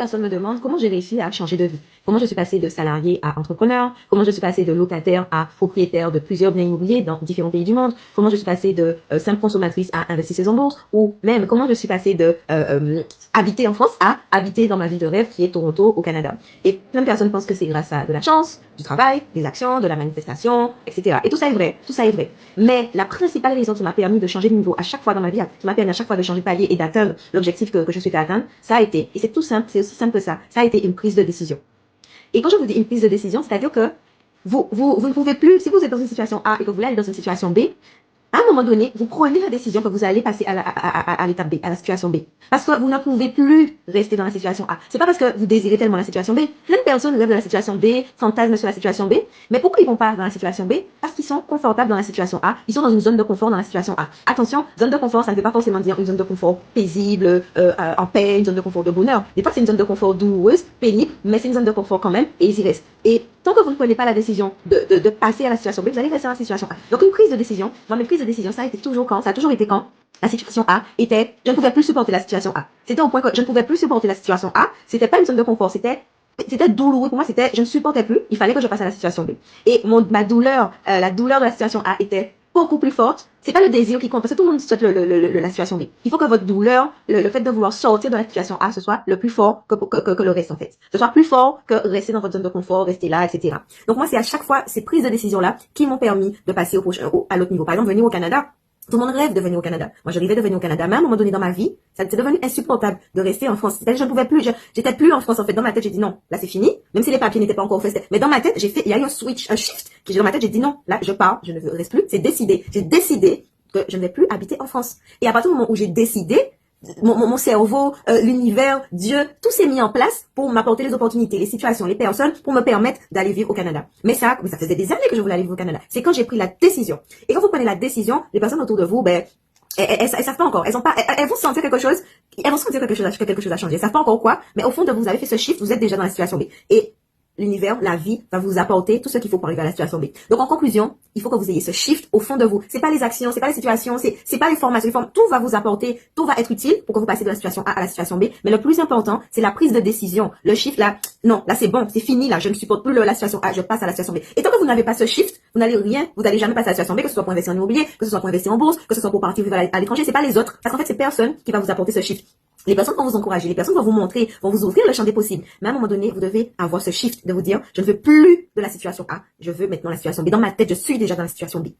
personnes me demandent comment j'ai réussi à changer de vie. Comment je suis passée de salarié à entrepreneur. Comment je suis passée de locataire à propriétaire de plusieurs biens immobiliers dans différents pays du monde. Comment je suis passée de simple consommatrice à investisseuse en bourse. Ou même comment je suis passée de habiter en France à habiter dans ma ville de rêve qui est Toronto au Canada. Et plein de personnes pensent que c'est grâce à de la chance, du travail, des actions, de la manifestation, etc. Et tout ça est vrai, tout ça est vrai. Mais la principale raison qui m'a permis de changer de niveau à chaque fois dans ma vie, qui m'a permis à chaque fois de changer de palier et d'atteindre l'objectif que je souhaitais atteindre, ça a été, et c'est tout simple, c'est aussi simple que ça a été une prise de décision. Et quand je vous dis une prise de décision, c'est-à-dire que vous ne pouvez plus, si vous êtes dans une situation A et que vous voulez aller dans une situation B, à un moment donné, vous prenez la décision que vous allez passer à l'étape B, à la situation B. Parce que vous ne pouvez plus rester dans la situation A. C'est pas parce que vous désirez tellement la situation B. Plein de personnes rêvent de la situation B, fantasment sur la situation B. Mais pourquoi ils vont pas dans la situation B? Parce qu'ils sont confortables dans la situation A. Ils sont dans une zone de confort dans la situation A. Attention, zone de confort, ça ne veut pas forcément dire une zone de confort paisible, en paix, une zone de confort de bonheur. Des fois, c'est une zone de confort douloureuse, pénible, mais c'est une zone de confort quand même, et ils y restent. Et tant que vous ne prenez pas la décision de passer à la situation B, vous allez rester dans la situation A. Donc, une prise de décision, dans mes prises de décision, ça a toujours été quand la situation A était, je ne pouvais plus supporter la situation A. C'était au point que je ne pouvais plus supporter la situation A. C'était pas une zone de confort, c'était douloureux pour moi, je ne supportais plus. Il fallait que je passe à la situation B. Et ma douleur, la douleur de la situation A était beaucoup plus forte. C'est pas le désir qui compte, parce que tout le monde souhaite la situation B. Il faut que votre douleur, le fait de vouloir sortir de la situation A, ce soit le plus fort que le reste, en fait. Ce soit plus fort que rester dans votre zone de confort, rester là, etc. Donc moi, c'est à chaque fois ces prises de décision-là qui m'ont permis de passer à l'autre niveau. Par exemple, venir au Canada. Tout le monde rêve de venir au Canada. Moi, je rêvais de venir au Canada. Mais à un moment donné dans ma vie, ça c'est devenu insupportable de rester en France. C'est-à-dire, je ne pouvais plus, j'étais plus en France, en fait. Dans ma tête, j'ai dit non. Là, c'est fini. Même si les papiers n'étaient pas encore faits. Mais dans ma tête, il y a eu un switch, un shift. Dans ma tête, j'ai dit non. Là, je pars. Je ne reste plus. C'est décidé. J'ai décidé que je ne vais plus habiter en France. Et à partir du moment où j'ai décidé, mon cerveau, l'univers, Dieu, tout s'est mis en place pour m'apporter les opportunités, les situations, les personnes, pour me permettre d'aller vivre au Canada. Mais ça faisait des années que je voulais aller vivre au Canada. C'est quand j'ai pris la décision. Et quand vous prenez la décision, les personnes autour de vous, elles savent pas encore. Elles vont sentir quelque chose. Elles vont sentir que quelque chose a changé. Elles savent pas encore quoi. Mais au fond de vous, vous avez fait ce shift. Vous êtes déjà dans la situation B. Et l'univers, la vie va vous apporter tout ce qu'il faut pour arriver à la situation B. Donc en conclusion, il faut que vous ayez ce shift au fond de vous. C'est pas les actions, c'est pas les situations, c'est pas les formations, tout va vous apporter, tout va être utile pour que vous passiez de la situation A à la situation B. Mais le plus important, c'est la prise de décision. Le shift là, non, là c'est bon, c'est fini là, je ne supporte plus la situation A, je passe à la situation B. Et tant que vous n'avez pas ce shift, vous n'allez jamais passer à la situation B, que ce soit pour investir en immobilier, que ce soit pour investir en bourse, que ce soit pour partir vivre à l'étranger, c'est pas les autres. Parce qu'en fait, c'est personne qui va vous apporter ce shift. Les personnes vont vous encourager, les personnes vont vous montrer, vont vous ouvrir le champ des possibles. Mais à un moment donné, vous devez avoir ce shift de vous dire, je ne veux plus de la situation A, je veux maintenant la situation B. Dans ma tête, je suis déjà dans la situation B.